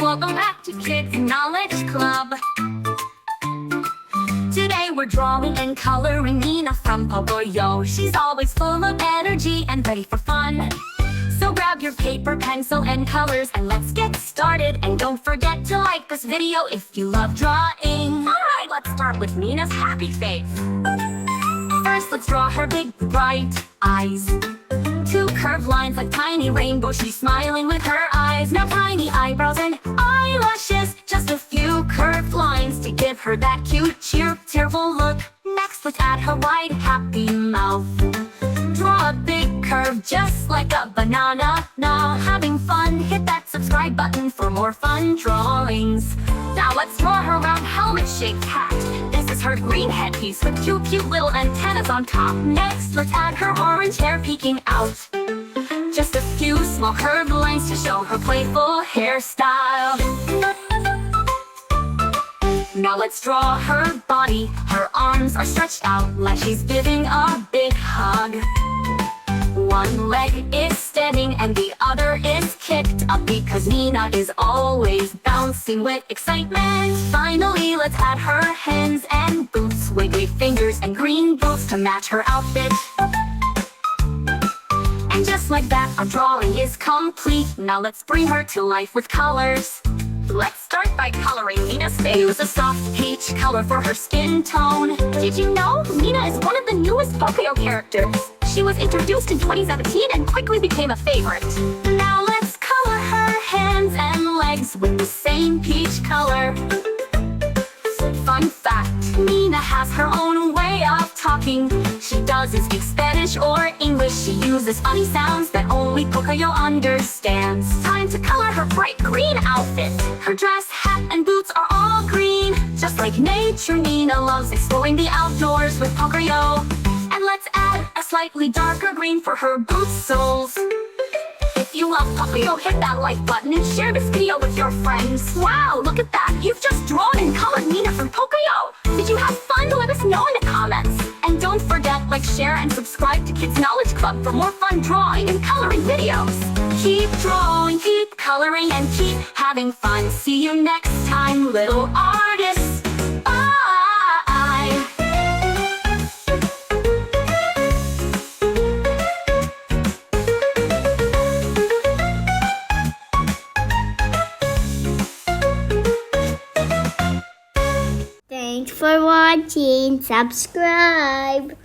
Welcome back to Kids Knowledge Club. Today we're drawing and coloring Nina from Pocoyo. She's always full of energy and ready for fun. So grab your paper, pencil, and colors and let's get started. And don't forget to like this video if you love drawing. Alright, let's start with Nina's happy face. First, let's draw her big, bright eyes. Two curved lines like tiny rainbows. She's smiling with her eyes. Now tiny eyebrows and eyelashes. Just a few curved lines to give her that cute, cheerful look. Next, let's add her wide, happy mouth. Draw a big curve just like a banana. Now, having fun, hit that subscribe button for more fun drawings. Now let's draw her round helmet-shaped hat. This is her green headpiece with two cute little antennas on top. Next, let's add her orange hair peeking out. Just a few small curved lines to show her playful hairstyle. Now let's draw her body. Her arms are stretched out like she's giving a big hug. One leg is standing and the other is kicked up because Nina is always bouncing with excitement. Finally, let's add her hands and boots, wiggly fingers and green boots to match her outfit. And just like that, our drawing is complete. Now let's bring her to life with colors. Let's start by coloring Nina's face. Use a soft peach color for her skin tone. Did you know Nina is one of the newest Pocoyo characters? She was introduced in 2017 and quickly became a favorite. Now let's color her hands and legs with the same peach color. Fun fact, Nina has her own way of talking. She doesn't speak Spanish or English. She uses funny sounds that only Pocoyo understands. Time to color her bright green outfit. Her dress, hat, and boots are all green. Just like nature, Nina loves exploring the outdoors with Pocoyo. And let's add a slightly darker green for her boot soles. If you love Pocoyo, hit that like button and share this video with your friends. Wow, look at that! You've just drawn and colored Nina from Pocoyo! Did you have fun? Let us know in the comments! And don't forget, like, share, and subscribe to Kids Knowledge Club for more fun drawing and coloring videos. Keep drawing, keep coloring, and keep having fun. See you next time, little artists! Bye! Thanks for watching. Subscribe.